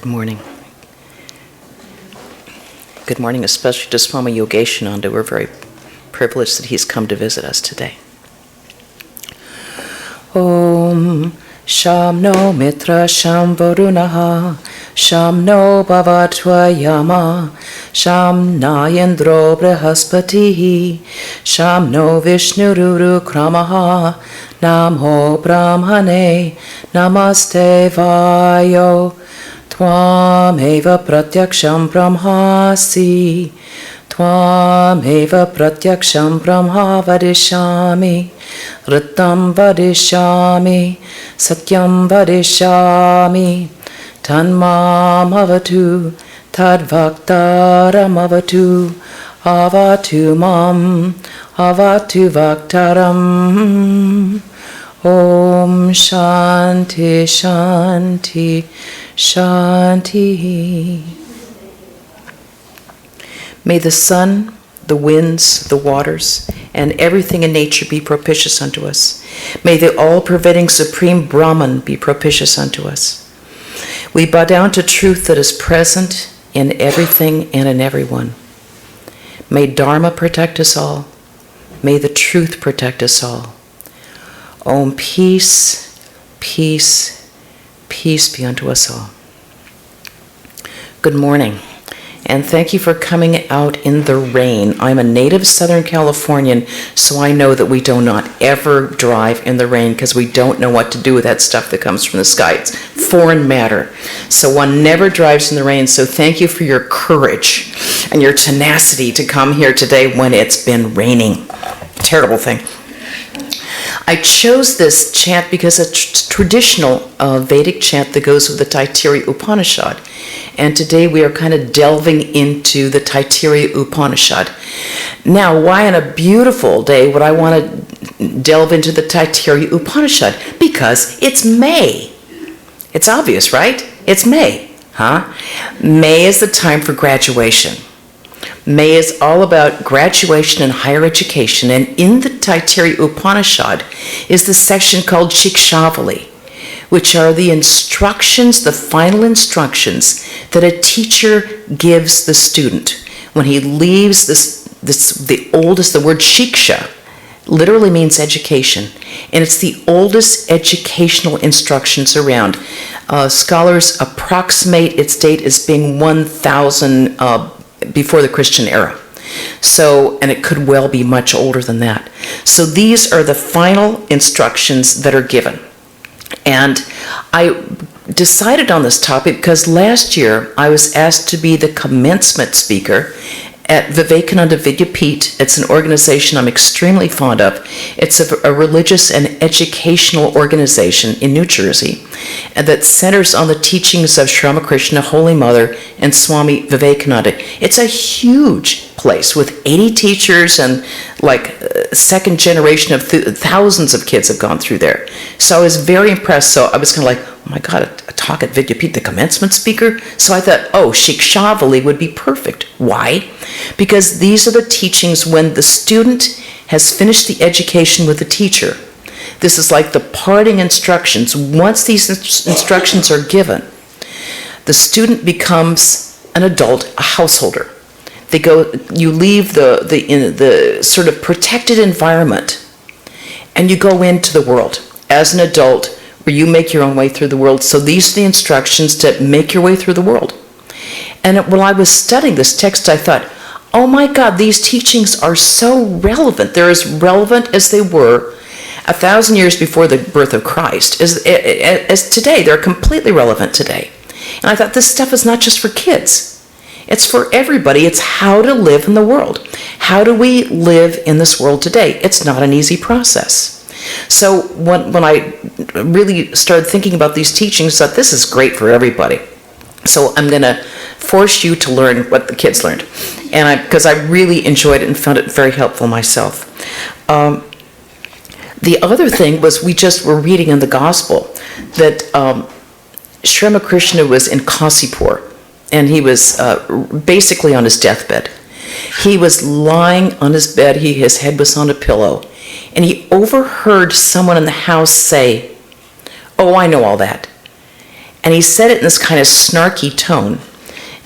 Good morning. Good morning, especially to Swami Yogeshananda. We're very privileged that he's come to visit us today. Om Sham no Mitra Sham Varunaha Sham no Bhavatva Yama Sham Nayendro Brahaspatihi Sham no Vishnururu Kramaha Namo Brahmane Namaste Vayo Tvameva Pratyaksham Brahmasi Tvameva Pratyaksham Brahma Vadishami Ritam Vadishami Satyam Vadishami Tanmam Avatu Tadvaktaram Avatu Avatu Mam Avatu Vaktaram Om Shanti Shanti Shanti. May the sun, the winds, the waters, and everything in nature be propitious unto us. May the all-pervading Supreme Brahman be propitious unto us. We bow down to truth that is present in everything and in everyone. May Dharma protect us all. May the truth protect us all. Om peace, peace, peace be unto us all. Good morning, and thank you for coming out in the rain. I'm a native Southern Californian, so I know that we do not ever drive in the rain because we don't know what to do with that stuff that comes from the sky. It's foreign matter. So one never drives in the rain, so thank you for your courage and your tenacity to come here today when it's been raining. Terrible thing. I chose this chant because it's a traditional Vedic chant that goes with the Taittiriya Upanishad. And today we are kind of delving into the Taittiriya Upanishad. Now, why on a beautiful day would I want to delve into the Taittiriya Upanishad? Because it's May. It's obvious, right? It's May, huh? May is the time for graduation. May is all about graduation and higher education, and in the Taittiriya Upanishad is the section called Shikshavali, which are the instructions, the final instructions that a teacher gives the student. When he leaves the word shiksha literally means education, and it's the oldest educational instructions around. Scholars approximate its date as being 1,000 before the Christian era. So, and it could well be much older than that. So these are the final instructions that are given. And I decided on this topic because last year I was asked to be the commencement speaker at Vivekananda Vidyapith. It's an organization I'm extremely fond of. It's a religious and educational organization in New Jersey that centers on the teachings of Sri Ramakrishna, Holy Mother, and Swami Vivekananda. It's a huge place with 80 teachers and like second generation of thousands of kids have gone through there. So I was very impressed. So I was kind of like, oh my God, a talk at Vidyapith, the commencement speaker? So I thought, oh, Shikshavali would be perfect. Why? Because these are the teachings when the student has finished the education with the teacher. This is like the parting instructions. Once these instructions are given, the student becomes an adult, a householder. You leave the sort of protected environment and you go into the world as an adult where you make your own way through the world. So these are the instructions to make your way through the world. And while I was studying this text, I thought, oh my God, these teachings are so relevant. They're as relevant as they were 1,000 years before the birth of Christ. As today, they're completely relevant today. And I thought, this stuff is not just for kids. It's for everybody. It's how to live in the world. How do we live in this world today? It's not an easy process. So when I really started thinking about these teachings, I thought this is great for everybody. So I'm going to force you to learn what the kids learned, and because I really enjoyed it and found it very helpful myself. The other thing was we just were reading in the Gospel that Sri Ramakrishna was in Kasipur, and he was basically on his deathbed. He was lying on his bed, his head was on a pillow, and he overheard someone in the house say, "Oh, I know all that." And he said it in this kind of snarky tone.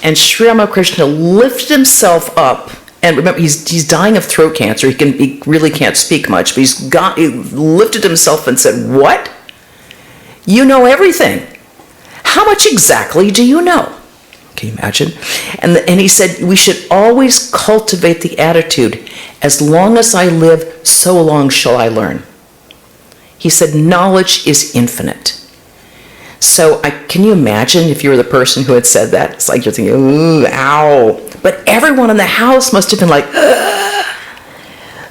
And Sri Ramakrishna lifted himself up. And remember, he's dying of throat cancer. He really can't speak much. But he lifted himself and said, "What? You know everything. How much exactly do you know?" Can you imagine? And he said, we should always cultivate the attitude, as long as I live, so long shall I learn. He said, knowledge is infinite. So can you imagine if you were the person who had said that? It's like you're thinking, ooh, ow. But everyone in the house must have been like, ugh.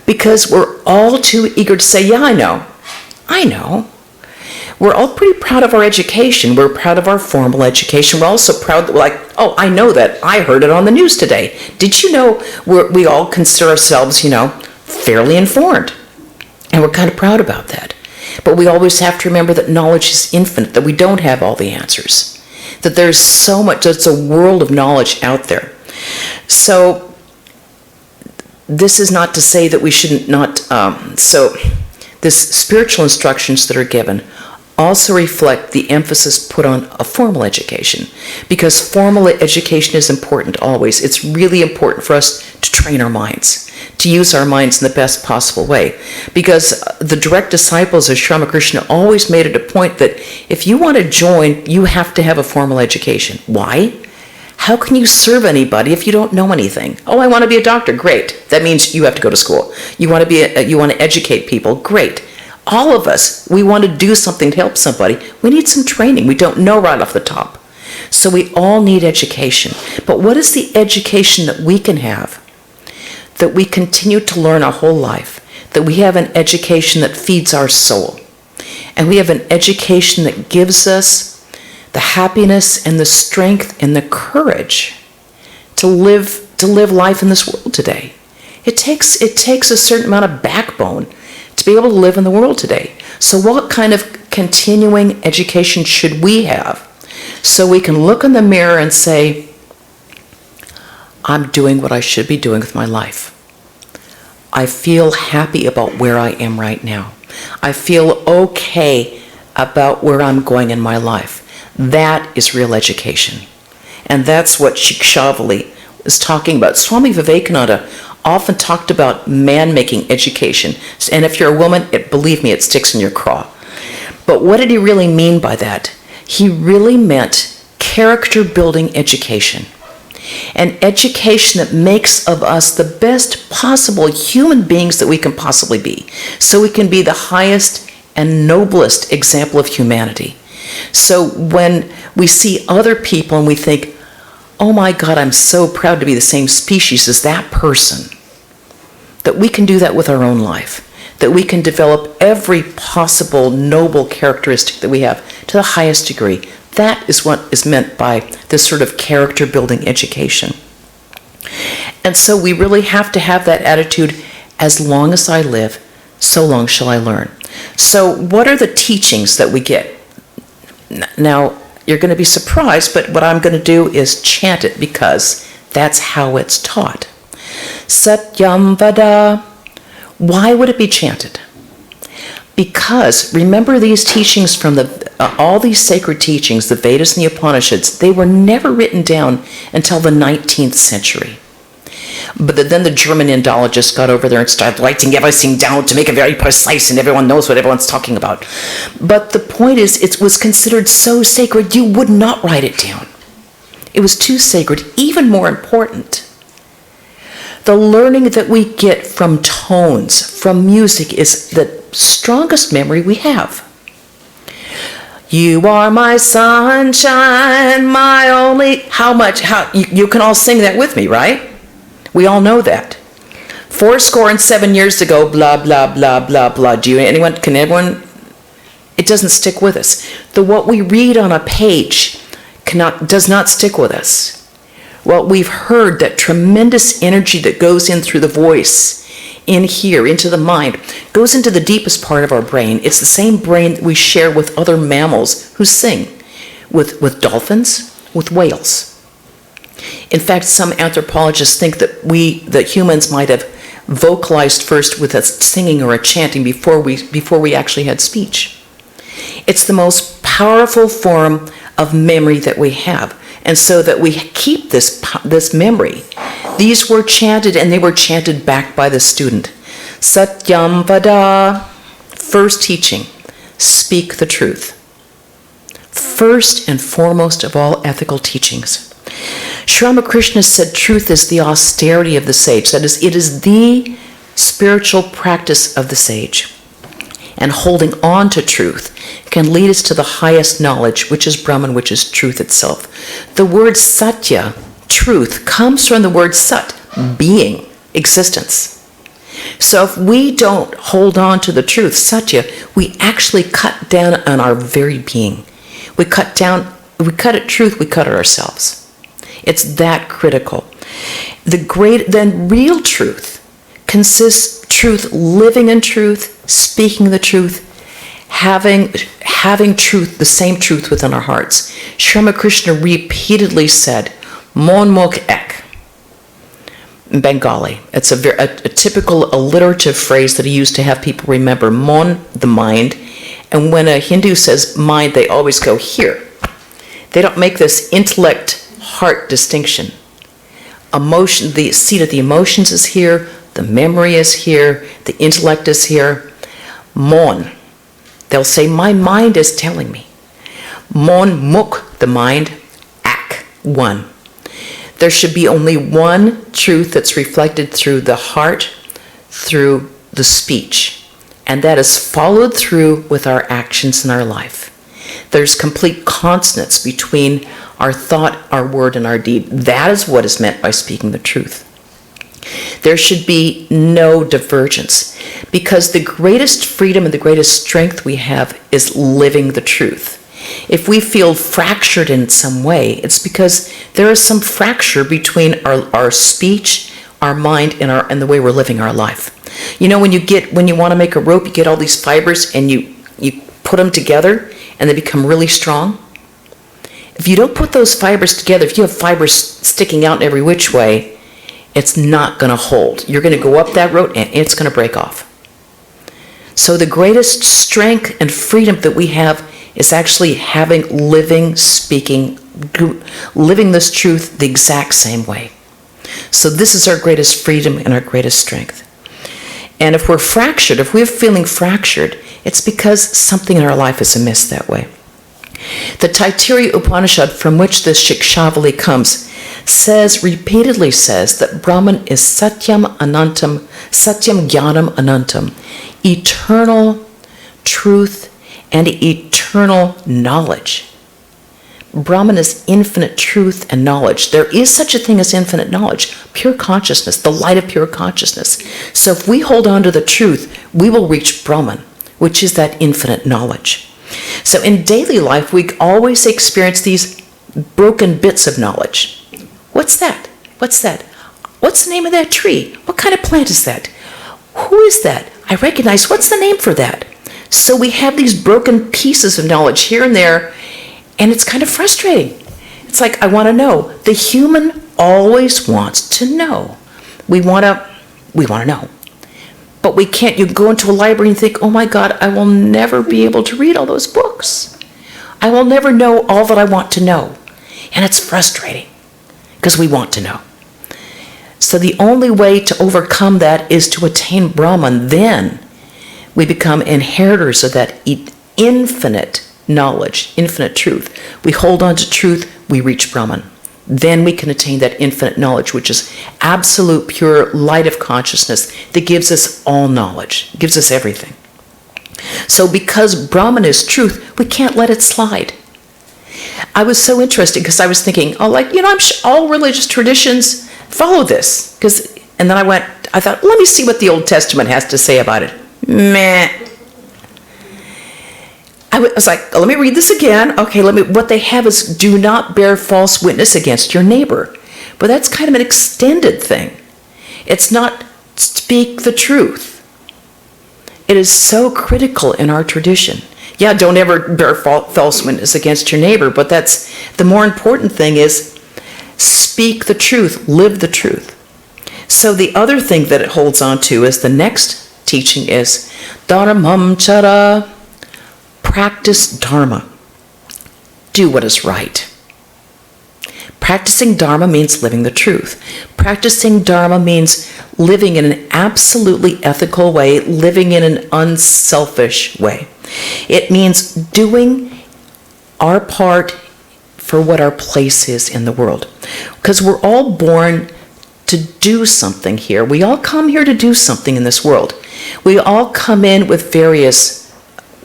Because we're all too eager to say, yeah, I know. I know. We're all pretty proud of our education. We're proud of our formal education. We're also proud that we're like, oh, I know that. I heard it on the news today. Did you know we all consider ourselves, fairly informed? And we're kind of proud about that. But we always have to remember that knowledge is infinite, that we don't have all the answers, that there's so much, there's a world of knowledge out there. So this is not to say that we shouldn't so this spiritual instructions that are given also reflect the emphasis put on a formal education, because formal education is important always. It's really important for us to train our minds, to use our minds in the best possible way, because the direct disciples of Sri Ramakrishna always made it a point that if you want to join, you have to have a formal education. Why? How can you serve anybody if you don't know anything? Oh, I want to be a doctor. Great. That means you have to go to school. You want to educate people. Great. All of us, we want to do something to help somebody. We need some training. We don't know right off the top. So we all need education. But what is the education that we can have? That we continue to learn our whole life. That we have an education that feeds our soul. And we have an education that gives us the happiness and the strength and the courage to live life in this world today. It takes a certain amount of backbone to be able to live in the world today. So what kind of continuing education should we have so we can look in the mirror and say, I'm doing what I should be doing with my life. I feel happy about where I am right now. I feel okay about where I'm going in my life. That is real education. And that's what Shikshavali is talking about. Swami Vivekananda often talked about man-making education. And if you're a woman, believe me, it sticks in your craw. But what did he really mean by that? He really meant character-building education. An education that makes of us the best possible human beings that we can possibly be. So we can be the highest and noblest example of humanity. So when we see other people and we think, oh my God, I'm so proud to be the same species as that person, that we can do that with our own life, that we can develop every possible noble characteristic that we have to the highest degree. That is what is meant by this sort of character-building education. And so we really have to have that attitude, as long as I live, so long shall I learn. So what are the teachings that we get? Now, you're going to be surprised, but what I'm going to do is chant it, because that's how it's taught. Satyam Vada. Why would it be chanted? Because remember, these teachings from all these sacred teachings, the Vedas and the Upanishads, they were never written down until the 19th century. But then the German Indologists got over there and started writing everything down to make it very precise, and everyone knows what everyone's talking about. But the point is, it was considered so sacred, you would not write it down. It was too sacred. Even more important, the learning that we get from tones, from music, is the strongest memory we have. You are my sunshine, my only... You can all sing that with me, right? We all know that. 77 years ago, blah, blah, blah, blah, blah. Can anyone? It doesn't stick with us. What we read on a page does not stick with us. Well, we've heard that tremendous energy that goes in through the voice, in here, into the mind, goes into the deepest part of our brain. It's the same brain that we share with other mammals who sing, with dolphins, with whales. In fact, some anthropologists think that humans might have vocalized first with a singing or a chanting before we actually had speech. It's the most powerful form of memory that we have. And so that we keep this memory. These were chanted, and they were chanted back by the student. Satyam vada. First teaching, speak the truth. First and foremost of all ethical teachings. Sri Ramakrishna said truth is the austerity of the sage. That is, it is the spiritual practice of the sage. And holding on to truth can lead us to the highest knowledge, which is Brahman, which is truth itself. The word satya, truth, comes from the word sat, being, existence. So if we don't hold on to the truth, satya, we actually cut down on our very being. We cut at truth, we cut at ourselves. It's that critical. Then real truth consists truth, living in truth, speaking the truth, having truth, the same truth within our hearts. Sri Ramakrishna repeatedly said, Mon Mok Ek, in Bengali. It's a typical alliterative phrase that he used to have people remember. Mon, the mind. And when a Hindu says mind, they always go here. They don't make this intellect-heart distinction. Emotion, the seat of the emotions is here, the memory is here, the intellect is here. Mon. They'll say, my mind is telling me. Mon Muk, the mind. Ak, one. There should be only one truth that's reflected through the heart, through the speech. And that is followed through with our actions in our life. There's complete consonance between our thought, our word, and our deed. That is what is meant by speaking the truth. There should be no divergence, because the greatest freedom and the greatest strength we have is living the truth. If we feel fractured in some way, it's because there is some fracture between our speech, our mind, and the way we're living our life. You know, when you want to make a rope, you get all these fibers and you put them together and they become really strong. If you don't put those fibers together, if you have fibers sticking out in every which way, it's not going to hold. You're going to go up that road and it's going to break off. So the greatest strength and freedom that we have is actually living this truth the exact same way. So this is our greatest freedom and our greatest strength. And if we're fractured, if we're feeling fractured, it's because something in our life is amiss that way. The Taittiriya Upanishad, from which this Shikshavali comes, repeatedly says that Brahman is Satyam Anantam, Satyam Jnanam Anantam, eternal truth and eternal knowledge. Brahman is infinite truth and knowledge. There is such a thing as infinite knowledge, pure consciousness, the light of pure consciousness. So if we hold on to the truth, we will reach Brahman, which is that infinite knowledge. So in daily life, we always experience these broken bits of knowledge. What's that? What's that? What's the name of that tree? What kind of plant is that? Who is that? I recognize, what's the name for that? So we have these broken pieces of knowledge here and there, and it's kind of frustrating. It's like, I want to know. The human always wants to know. We want to know. But we can't. You go into a library and think, oh my God, I will never be able to read all those books. I will never know all that I want to know. And it's frustrating because we want to know. So the only way to overcome that is to attain Brahman. Then we become inheritors of that infinite knowledge, infinite truth. We hold on to truth, we reach Brahman. Then we can attain that infinite knowledge, which is absolute pure light of consciousness that gives us all knowledge, gives us everything. So because Brahman is truth, we can't let it slide. I was so interested because I was thinking, I'm sure all religious traditions follow this. And then I thought, let me see what the Old Testament has to say about it. Meh. I was like, let me read this again. Okay, what they have is do not bear false witness against your neighbor. But that's kind of an extended thing. It's not speak the truth. It is so critical in our tradition. Yeah, don't ever bear false witness against your neighbor, but that's the more important thing is speak the truth, live the truth. So the other thing that it holds on to is the next teaching is Dharmam Chara. Practice Dharma. do what is right. Practicing Dharma means living the truth. Practicing Dharma means living in an absolutely ethical way, living in an unselfish way. It means doing our part for what our place is in the world. Because we're all born to do something here. We all come here to do something in this world. We all come in with various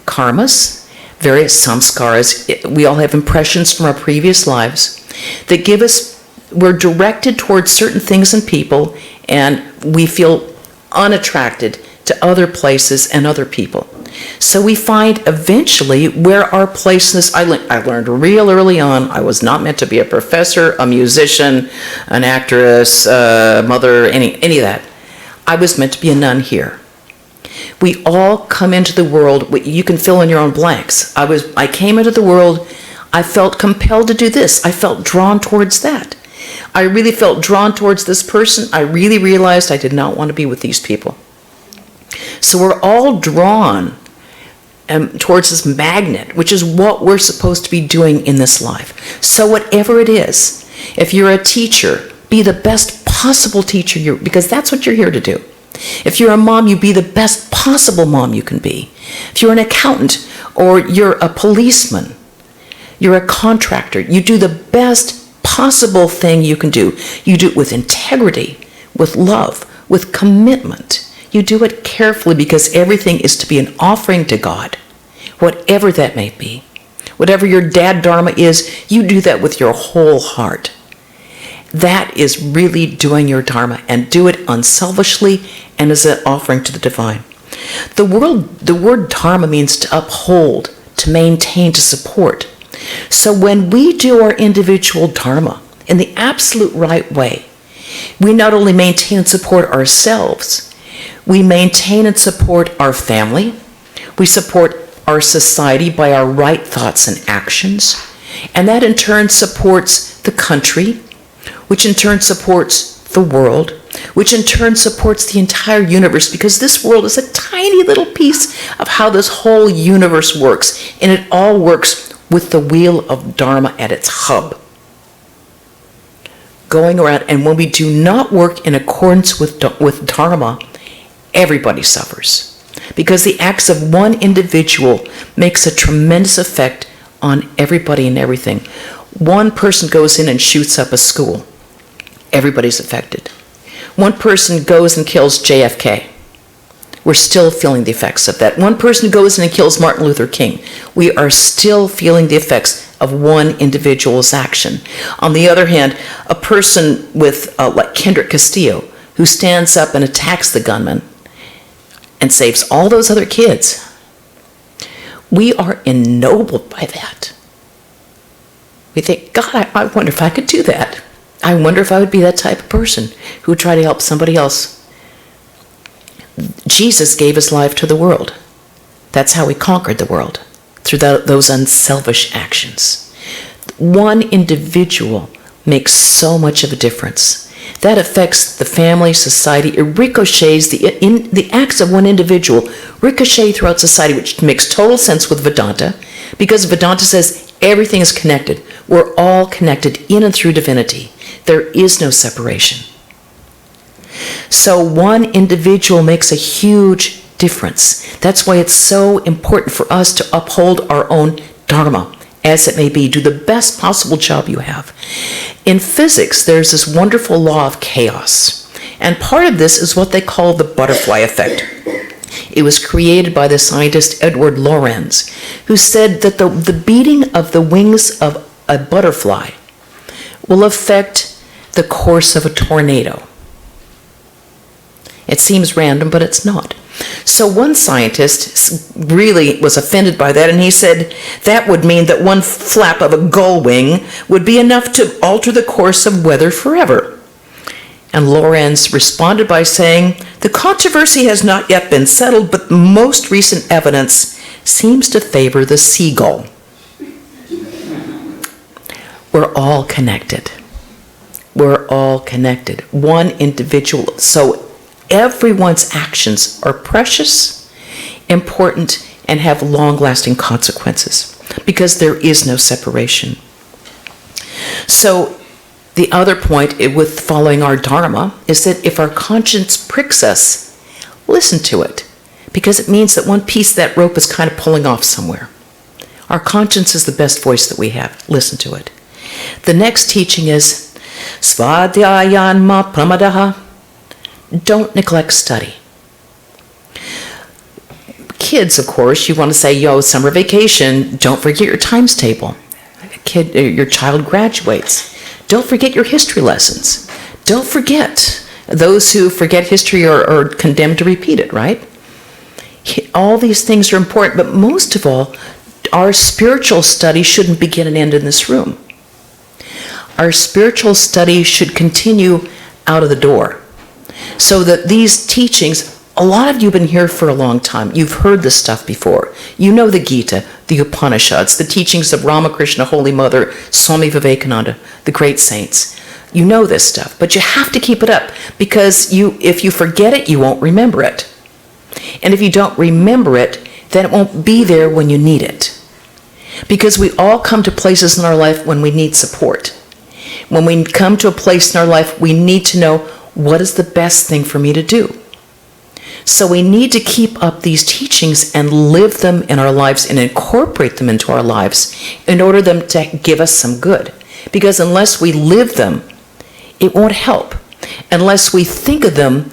karmas, various samskaras. We all have impressions from our previous lives that give us, we're directed towards certain things and people, and we feel unattracted to other places and other people. So we find eventually where our place in this, I learned real early on, I was not meant to be a professor, a musician, an actress, mother, any of that. I was meant to be a nun here. We all come into the world, you can fill in your own blanks. I came into the world, I felt compelled to do this. I felt drawn towards that. I really felt drawn towards this person. I really realized I did not want to be with these people. So we're all drawn towards this magnet, which is what we're supposed to be doing in this life. So whatever it is, if you're a teacher, be the best possible teacher, because that's what you're here to do. If you're a mom, you be the best possible mom you can be. If you're an accountant or you're a policeman, you're a contractor, you do the best possible thing you can do. You do it with integrity, with love, with commitment. You do it carefully because everything is to be an offering to God, whatever that may be. Whatever your dad dharma is, you do that with your whole heart. That is really doing your dharma, and do it unselfishly and as an offering to the divine. The word dharma means to uphold, to maintain, to support. So when we do our individual dharma in the absolute right way, we not only maintain and support ourselves, we maintain and support our family, we support our society by our right thoughts and actions, and that in turn supports the country, which in turn supports the world, which in turn supports the entire universe, because this world is a tiny little piece of how this whole universe works, and it all works with the wheel of Dharma at its hub. Going around, and when we do not work in accordance with Dharma, everybody suffers. Because the acts of one individual makes a tremendous effect on everybody and everything. One person goes in and shoots up a school. Everybody's affected. One person goes and kills JFK. We're still feeling the effects of that. One person goes in and kills Martin Luther King. We are still feeling the effects of one individual's action. On the other hand, a person with, like Kendrick Castillo, who stands up and attacks the gunman and saves all those other kids, we are ennobled by that. We think, God, I wonder if I could do that. I wonder if I would be that type of person who would try to help somebody else. Jesus gave his life to the world. That's how he conquered the world, through those unselfish actions. One individual makes so much of a difference. That affects the family, society. It ricochets, the acts of one individual ricochet throughout society, which makes total sense with Vedanta, because Vedanta says everything is connected. We're all connected in and through divinity. There is no separation. So one individual makes a huge difference. That's why it's so important for us to uphold our own dharma, as it may be. Do the best possible job you have. In physics, there's this wonderful law of chaos. And part of this is what they call the butterfly effect. It was created by the scientist Edward Lorenz, who said that the beating of the wings of a butterfly will affect the course of a tornado. It seems random, but it's not. So one scientist really was offended by that, and he said that would mean that one flap of a gull wing would be enough to alter the course of weather forever. And Lorenz responded by saying, the controversy has not yet been settled, but most recent evidence seems to favor the seagull. We're all connected. We're all connected. One individual. So everyone's actions are precious, important, and have long-lasting consequences. because there is no separation. So the other point with following our Dharma is that if our conscience pricks us, listen to it, because it means that one piece of that rope is kind of pulling off somewhere. Our conscience is the best voice that we have. Listen to it. The next teaching is Svadhyayanma pramadaha. Don't neglect study. Kids, of course, you want to say, summer vacation, don't forget your times table. Your child graduates. Don't forget your history lessons. Don't forget. Those who forget history are condemned to repeat it, right? All these things are important, but most of all, our spiritual study shouldn't begin and end in this room. Our spiritual study should continue out of the door. So that these teachings, a lot of you have been here for a long time. You've heard this stuff before. You know the Gita, the Upanishads, the teachings of Ramakrishna, Holy Mother, Swami Vivekananda, the great saints. You know this stuff, but you have to keep it up, because if you forget it, you won't remember it. And if you don't remember it, then it won't be there when you need it. Because we all come to places in our life when we need support. When we come to a place in our life, we need to know, what is the best thing for me to do? So we need to keep up these teachings and live them in our lives and incorporate them into our lives in order them to give us some good. Because unless we live them, it won't help. Unless we think of them,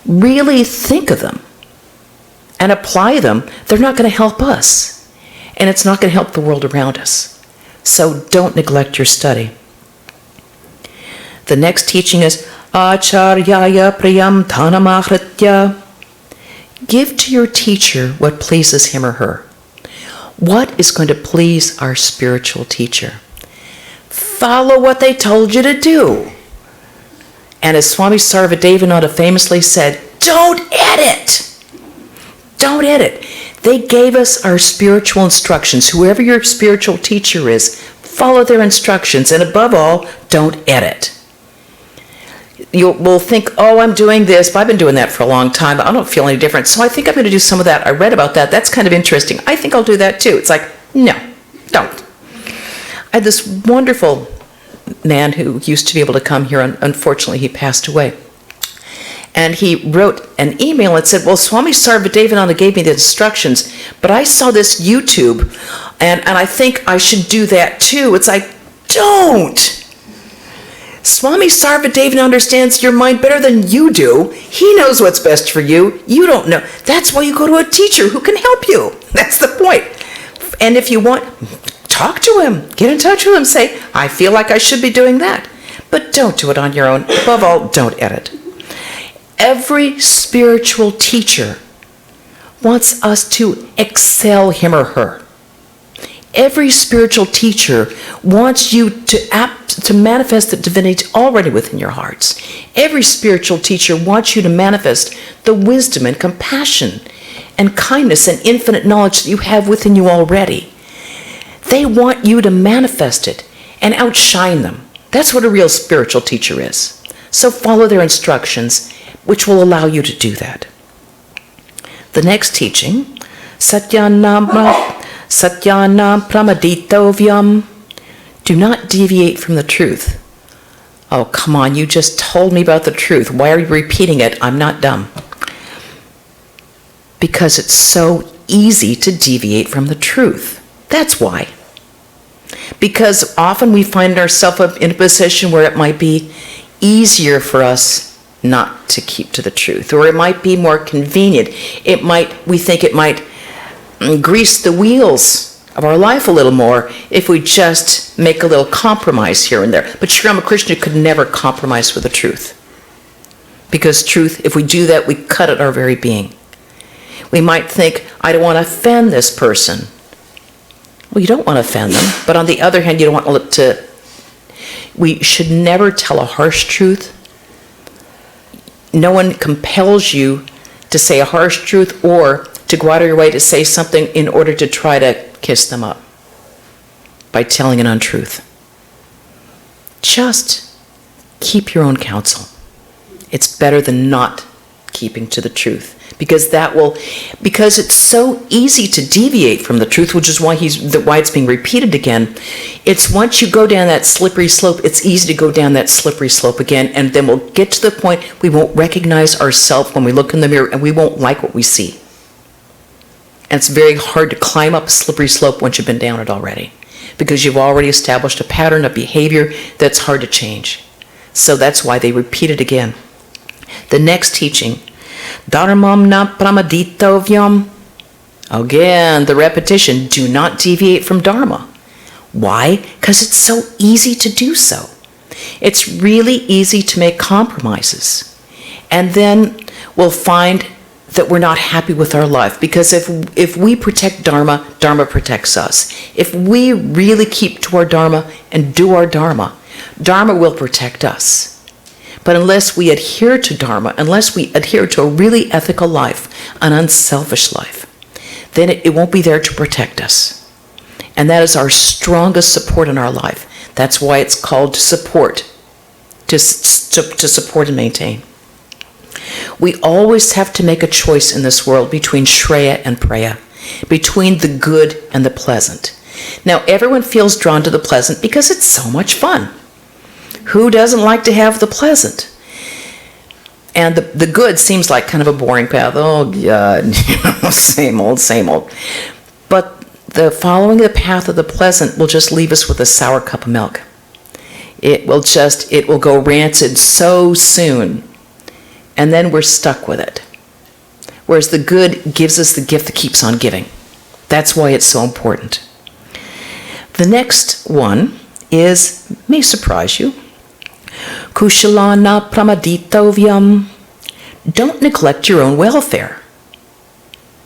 really think of them, and apply them, they're not going to help us. And it's not going to help the world around us. So don't neglect your study. The next teaching is Acharyaya priyam dhanamahritya. Give to your teacher what pleases him or her. What is going to please our spiritual teacher? Follow what they told you to do. And as Swami Sarvadevananda famously said, don't edit. Don't edit. They gave us our spiritual instructions. Whoever your spiritual teacher is, follow their instructions. And above all, don't edit. You will think, I'm doing this, but I've been doing that for a long time. I don't feel any different, so I think I'm going to do some of that. I read about that. That's kind of interesting. I think I'll do that too. It's like, no, don't. I had this wonderful man who used to be able to come here. Unfortunately, he passed away. And he wrote an email and said, Swami Sarvadevananda gave me the instructions, but I saw this YouTube, and I think I should do that too. It's like, don't. Swami Sarvadevananda understands your mind better than you do. He knows what's best for you. You don't know. That's why you go to a teacher who can help you. That's the point. And if you want, talk to him. Get in touch with him. Say, I feel like I should be doing that. But don't do it on your own. Above all, don't edit. Every spiritual teacher wants us to excel him or her. Every spiritual teacher wants you to manifest the divinity already within your hearts. Every spiritual teacher wants you to manifest the wisdom and compassion and kindness and infinite knowledge that you have within you already. They want you to manifest it and outshine them. That's what a real spiritual teacher is. So follow their instructions, which will allow you to do that. The next teaching, Satyanam Pramaditovayam. Do not deviate from the truth. Oh, come on, you just told me about the truth. Why are you repeating it? I'm not dumb. Because it's so easy to deviate from the truth. That's why. Because often we find ourselves in a position where it might be easier for us not to keep to the truth, or it might be more convenient. We think it might grease the wheels of our life a little more if we just make a little compromise here and there. But Sri Ramakrishna could never compromise with the truth. Because truth, if we do that, we cut at our very being. We might think, I don't want to offend this person. Well, you don't want to offend them, but on the other hand, you don't want to. We should never tell a harsh truth. No one compels you to say a harsh truth or to go out of your way to say something in order to try to kiss them up by telling an untruth. Just keep your own counsel. It's better than not keeping to the truth, because it's so easy to deviate from the truth, which is why it's being repeated again. It's once you go down that slippery slope, it's easy to go down that slippery slope again, and then we'll get to the point we won't recognize ourselves when we look in the mirror, and we won't like what we see. And it's very hard to climb up a slippery slope once you've been down it already, because you've already established a pattern of behavior that's hard to change. So that's why they repeat it again. The next teaching, Dharmam na pramaditovyam. Again, the repetition, do not deviate from Dharma. Why? Because it's so easy to do so. It's really easy to make compromises. And then we'll find that we're not happy with our life, because if we protect Dharma, Dharma protects us. If we really keep to our Dharma and do our Dharma, Dharma will protect us. But unless we adhere to Dharma, unless we adhere to a really ethical life, an unselfish life, then it won't be there to protect us. And that is our strongest support in our life. That's why it's called support, to support and maintain. We always have to make a choice in this world between Shreya and Preya, between the good and the pleasant. Now, everyone feels drawn to the pleasant because it's so much fun. Who doesn't like to have the pleasant? And the good seems like kind of a boring path. Oh, God, same old, same old. But the following the path of the pleasant will just leave us with a sour cup of milk. It will go rancid so soon, and then we're stuck with it. Whereas the good gives us the gift that keeps on giving. That's why it's so important. The next one may surprise you. Kushalana pramaditovyam. Don't neglect your own welfare.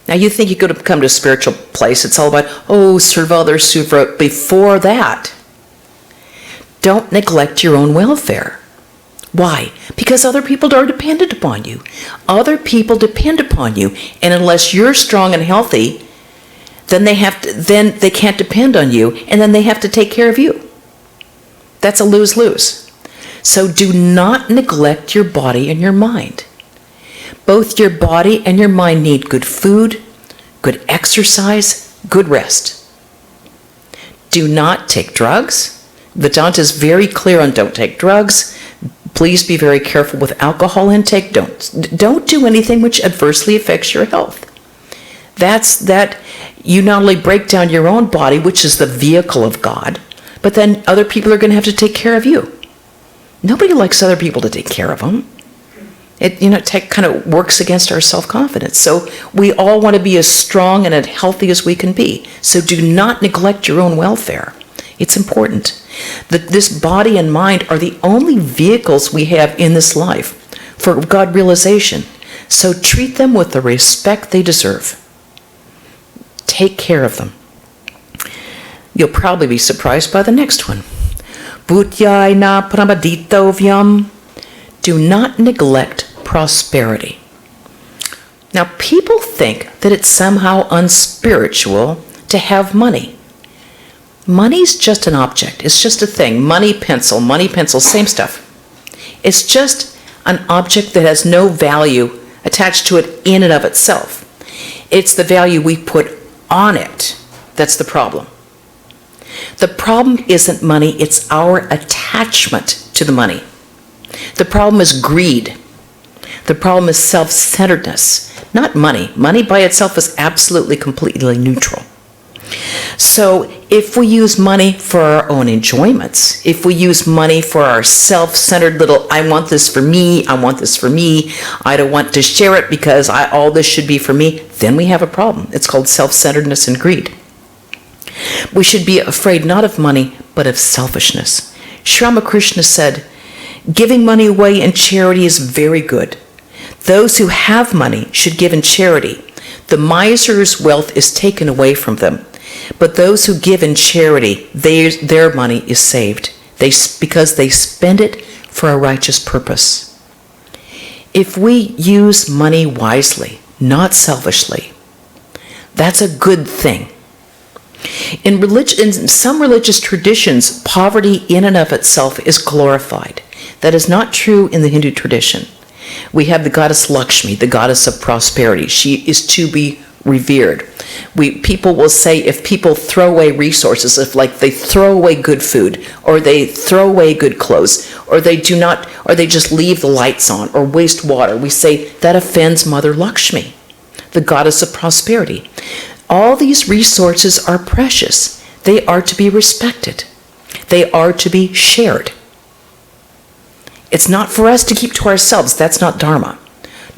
Now you think you could have come to a spiritual place. It's all about, serve others, serve. Before that, don't neglect your own welfare. Why? Because other people are dependent upon you. Other people depend upon you. And unless you're strong and healthy, then they can't depend on you, and then they have to take care of you. That's a lose-lose. So do not neglect your body and your mind. Both your body and your mind need good food, good exercise, good rest. Do not take drugs. Vedanta is very clear on don't take drugs. Please be very careful with alcohol intake. Don't do anything which adversely affects your health. That you not only break down your own body, which is the vehicle of God, but then other people are going to have to take care of you. Nobody likes other people to take care of them. It kind of works against our self-confidence. So we all want to be as strong and as healthy as we can be. So do not neglect your own welfare. It's important. This body and mind are the only vehicles we have in this life for God realization. So treat them with the respect they deserve. Take care of them. You'll probably be surprised by the next one. Bhutyayana pramaditovyam. Do not neglect prosperity. Now, people think that it's somehow unspiritual to have money. Money's just an object. It's just a thing. Money, pencil, same stuff. It's just an object that has no value attached to it in and of itself. It's the value we put on it that's the problem. The problem isn't money, it's our attachment to the money. The problem is greed. The problem is self-centeredness, not money. Money by itself is absolutely, completely neutral. So if we use money for our own enjoyments, if we use money for our self-centered little, I want this for me, I don't want to share it because all this should be for me, then we have a problem. It's called self-centeredness and greed. We should be afraid not of money, but of selfishness. Sri Ramakrishna said, giving money away in charity is very good. Those who have money should give in charity. The miser's wealth is taken away from them. But those who give in charity, their money is saved because they spend it for a righteous purpose. If we use money wisely, not selfishly, that's a good thing. In some religious traditions, poverty in and of itself is glorified. That is not true in the Hindu tradition. We have the goddess Lakshmi, the goddess of prosperity. She is to be revered. People will say if people throw away resources, if like they throw away good food, or they throw away good clothes, or they just leave the lights on, or waste water, we say that offends Mother Lakshmi, the goddess of prosperity. All these resources are precious. They are to be respected. They are to be shared. It's not for us to keep to ourselves. That's not Dharma.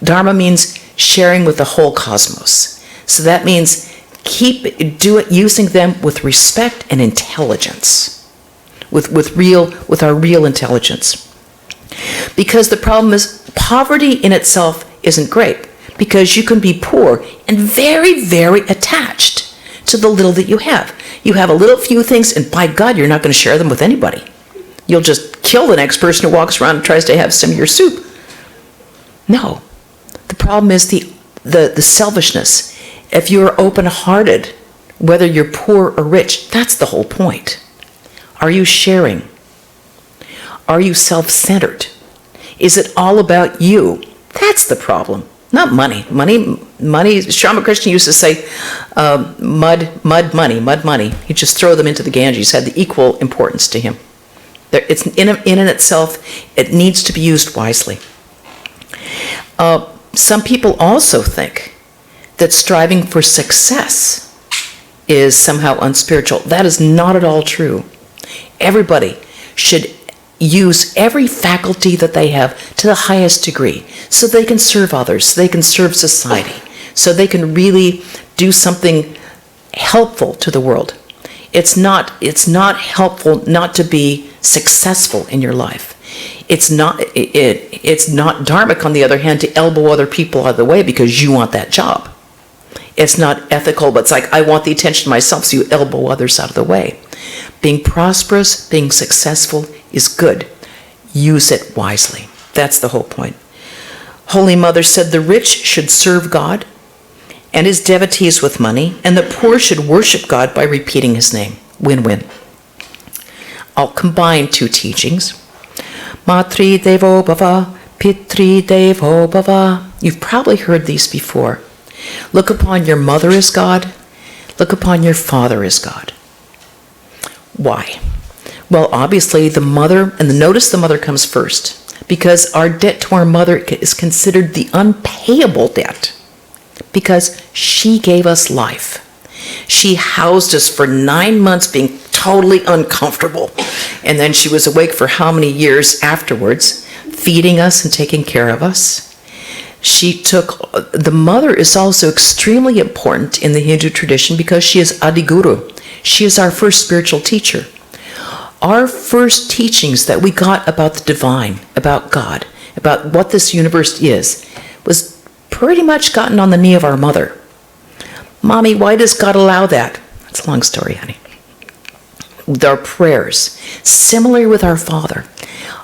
Dharma means sharing with the whole cosmos. So that means using them with respect and intelligence, with our real intelligence. Because the problem is poverty in itself isn't great, because you can be poor and very, very attached to the little that you have. You have a little few things, and by God, you're not going to share them with anybody. You'll just kill the next person who walks around and tries to have some of your soup. No. The problem is the selfishness. If you're open-hearted, whether you're poor or rich, that's the whole point. Are you sharing? Are you self-centered? Is it all about you? That's the problem, not money. Money, Sri Krishna used to say, mud money. He'd just throw them into the Ganges, had the equal importance to him. It's in and itself, it needs to be used wisely. Some people also think that striving for success is somehow unspiritual. That is not at all true. Everybody should use every faculty that they have to the highest degree, so they can serve others, so they can serve society, so they can really do something helpful to the world. It's not helpful not to be successful in your life. It's not dharmic, on the other hand, to elbow other people out of the way because you want that job. It's not ethical, but it's like, I want the attention myself, so you elbow others out of the way. Being prosperous, being successful is good. Use it wisely. That's the whole point. Holy Mother said the rich should serve God and his devotees with money, and the poor should worship God by repeating his name. Win-win. I'll combine two teachings. Matri Devo Bhava, Pitri Devo Bhava. You've probably heard these before. Look upon your mother as God. Look upon your father as God. Why? Well, obviously the mother, and notice the mother comes first, because our debt to our mother is considered the unpayable debt, because she gave us life. She housed us for 9 months being totally uncomfortable, and then she was awake for how many years afterwards, feeding us and taking care of us. The mother is also extremely important in the Hindu tradition because she is Adiguru. She is our first spiritual teacher. Our first teachings that we got about the divine, about God, about what this universe is, was pretty much gotten on the knee of our mother. Mommy, why does God allow that? It's a long story, honey. With our prayers, similarly with our Father.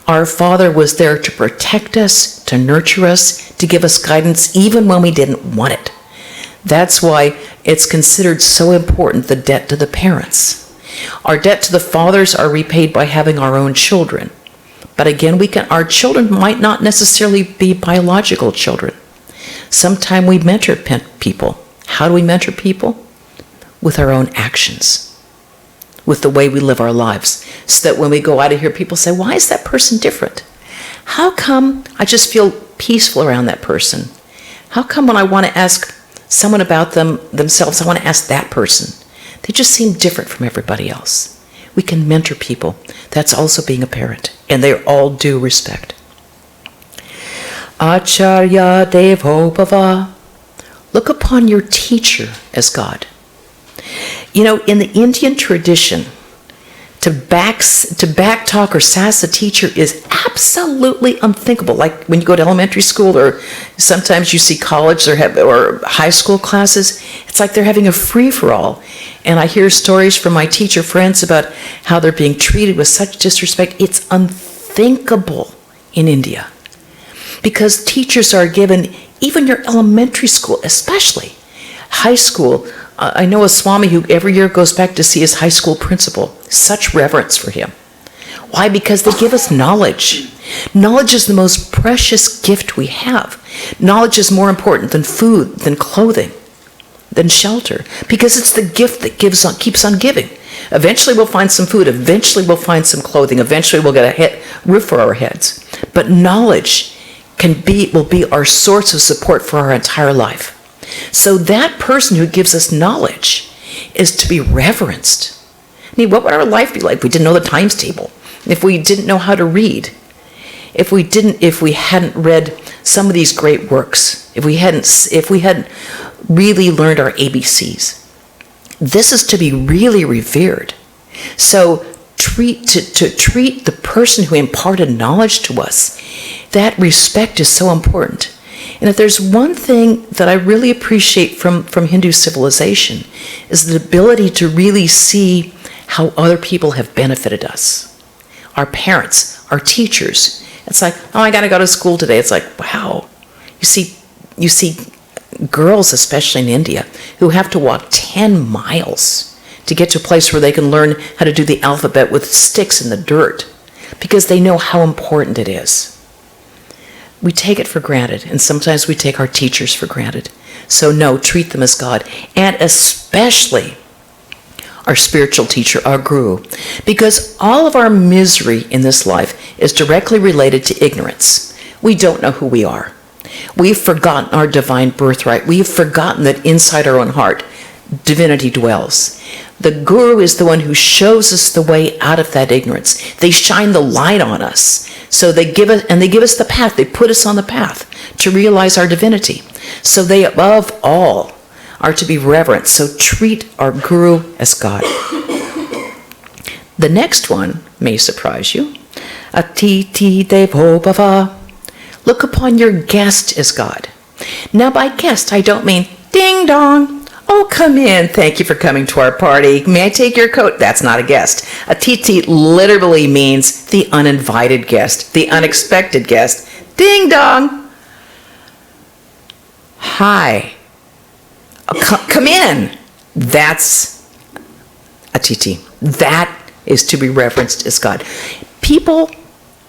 Our Father was there to protect us, to nurture us, to give us guidance even when we didn't want it. That's why it's considered so important, the debt to the parents. Our debt to the fathers are repaid by having our own children. But again, our children might not necessarily be biological children. Sometimes we mentor people. How do we mentor people? With our own actions, with the way we live our lives, so that when we go out of here, people say, why is that person different? How come I just feel peaceful around that person? How come when I want to ask someone about themselves, I want to ask that person? They just seem different from everybody else. We can mentor people. That's also being a parent, and they all due respect. Acharya Devo Bhava. Look upon your teacher as God. You know, in the Indian tradition, to backtalk or sass a teacher is absolutely unthinkable. Like when you go to elementary school, or sometimes you see college or high school classes, it's like they're having a free-for-all. And I hear stories from my teacher friends about how they're being treated with such disrespect. It's unthinkable in India. Because teachers are given, even your elementary school, especially high school. I know a Swami who every year goes back to see his high school principal. Such reverence for him. Why? Because they give us knowledge. Knowledge is the most precious gift we have. Knowledge is more important than food, than clothing, than shelter, because it's the gift that keeps on giving. Eventually we'll find some food. Eventually we'll find some clothing. Eventually we'll get a roof for our heads. But knowledge will be our source of support for our entire life. So that person who gives us knowledge is to be reverenced. I mean, what would our life be like if we didn't know the times table? If we didn't know how to read? If we hadn't read some of these great works? If we hadn't really learned our ABCs? This is to be really revered. So to treat the person who imparted knowledge to us, that respect is so important. And if there's one thing that I really appreciate from Hindu civilization, is the ability to really see how other people have benefited us. Our parents, our teachers. It's like, oh, I got to go to school today. It's like, wow. You see girls, especially in India, who have to walk 10 miles to get to a place where they can learn how to do the alphabet with sticks in the dirt, because they know how important it is. We take it for granted, and sometimes we take our teachers for granted. So no, treat them as God, and especially our spiritual teacher, our guru, because all of our misery in this life is directly related to ignorance. We don't know who we are. We've forgotten our divine birthright. We've forgotten that inside our own heart, divinity dwells. The guru is the one who shows us the way out of that ignorance. They shine the light on us. So they give us the path. They put us on the path to realize our divinity. So they, above all, are to be reverenced. So treat our guru as God. The next one may surprise you. Atiti devo bhava. Look upon your guest as God. Now by guest, I don't mean ding dong. Oh, come in. Thank you for coming to our party. May I take your coat? That's not a guest. Atiti literally means the uninvited guest, the unexpected guest. Ding dong. Hi. Come in. That's Atiti. That is to be reverenced as God. People,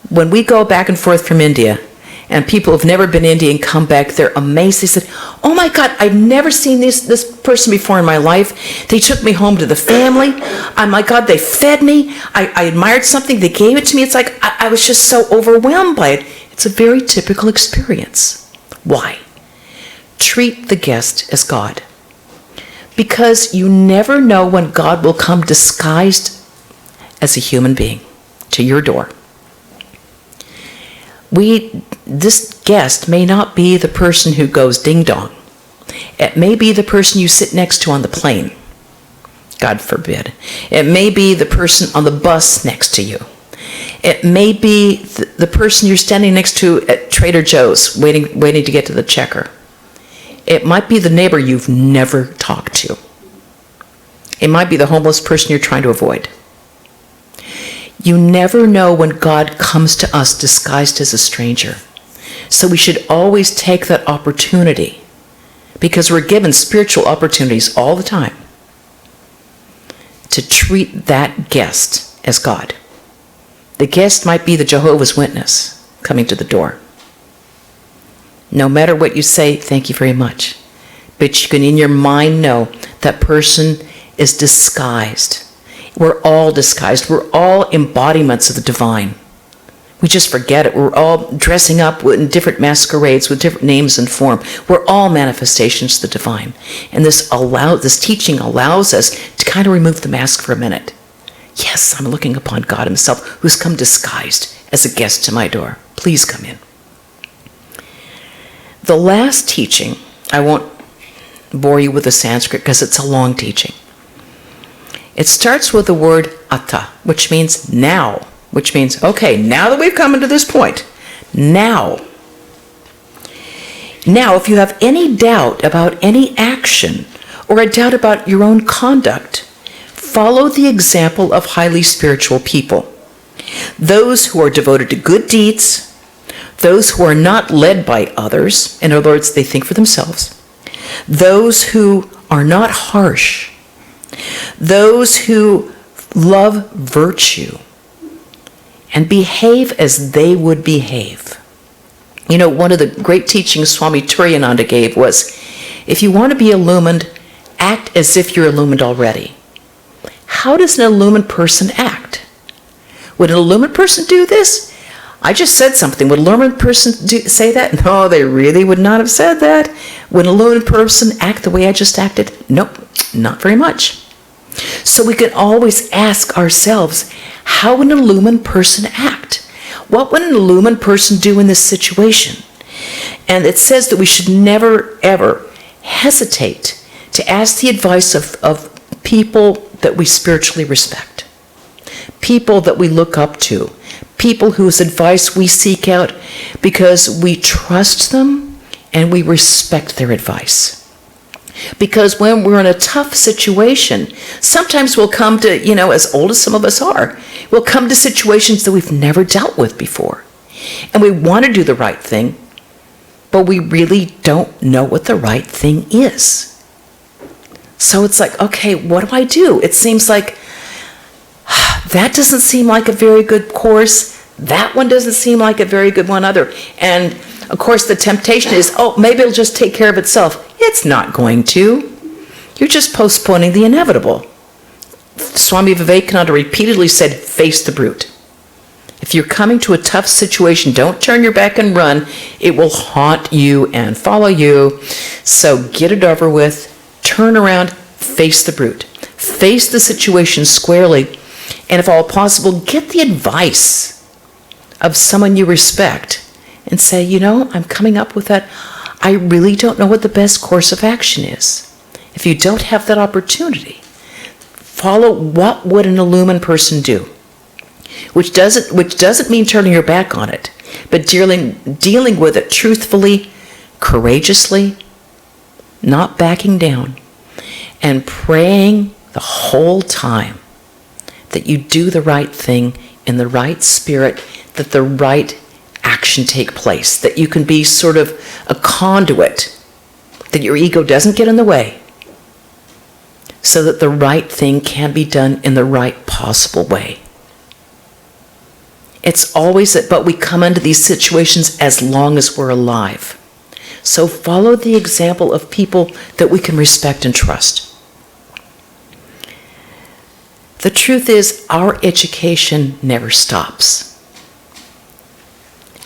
when we go back and forth from India, and people who've never been to India and come back, they're amazed. They said, oh my God, I've never seen this person before in my life. They took me home to the family. Oh my God, they fed me. I admired something. They gave it to me. It's like I was just so overwhelmed by it. It's a very typical experience. Why? Treat the guest as God. Because you never know when God will come disguised as a human being to your door. This guest may not be the person who goes ding dong. It may be the person you sit next to on the plane. God forbid. It may be the person on the bus next to you. It may be the person you're standing next to at Trader Joe's waiting to get to the checker. It might be the neighbor you've never talked to. It might be the homeless person you're trying to avoid. You never know when God comes to us disguised as a stranger. So we should always take that opportunity, because we're given spiritual opportunities all the time, to treat that guest as God. The guest might be the Jehovah's Witness coming to the door. No matter what you say, thank you very much. But you can in your mind know that person is disguised. We're all disguised. We're all embodiments of the divine. We just forget it. We're all dressing up in different masquerades with different names and form. We're all manifestations of the divine. And this teaching allows us to kind of remove the mask for a minute. Yes, I'm looking upon God himself, who's come disguised as a guest to my door. Please come in. The last teaching, I won't bore you with the Sanskrit because it's a long teaching. It starts with the word atta, which means now, which means, okay, now that we've come to this point, now. Now, if you have any doubt about any action or a doubt about your own conduct, follow the example of highly spiritual people. Those who are devoted to good deeds, those who are not led by others, in other words, they think for themselves, those who are not harsh, those who love virtue, and behave as they would behave. You know, one of the great teachings Swami Turiyananda gave was, if you want to be illumined, act as if you're illumined already. How does an illumined person act? Would an illumined person do this? I just said something. Would an illumined person say that? No, they really would not have said that. Would an illumined person act the way I just acted? Nope, not very much. So we can always ask ourselves, how would an illumined person act? What would an illumined person do in this situation? And it says that we should never, ever hesitate to ask the advice of people that we spiritually respect, people that we look up to, people whose advice we seek out because we trust them and we respect their advice. Because when we're in a tough situation, sometimes we'll come to, as old as some of us are, we'll come to situations that we've never dealt with before. And we want to do the right thing, but we really don't know what the right thing is. So it's like, okay, what do I do? It seems like that doesn't seem like a very good course. That one doesn't seem like a very good one either. And of course, the temptation is, maybe it'll just take care of itself. It's not going to. You're just postponing the inevitable. Swami Vivekananda repeatedly said, face the brute. If you're coming to a tough situation, don't turn your back and run. It will haunt you and follow you. So get it over with. Turn around, face the brute. Face the situation squarely. And if all possible, get the advice of someone you respect. And say, I'm coming up with that. I really don't know what the best course of action is. If you don't have that opportunity, follow what would an illumined person do, which doesn't mean turning your back on it, but dealing with it truthfully, courageously, not backing down, and praying the whole time that you do the right thing in the right spirit, that the right action take place, that you can be sort of a conduit, that your ego doesn't get in the way, so that the right thing can be done in the right possible way. It's always that, but we come into these situations as long as we're alive. So follow the example of people that we can respect and trust. The truth is, our education never stops.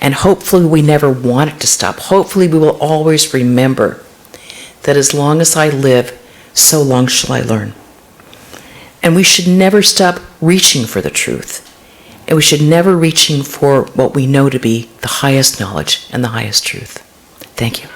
And hopefully we never want it to stop. Hopefully we will always remember that as long as I live, so long shall I learn. And we should never stop reaching for the truth. And we should never reaching for what we know to be the highest knowledge and the highest truth. Thank you.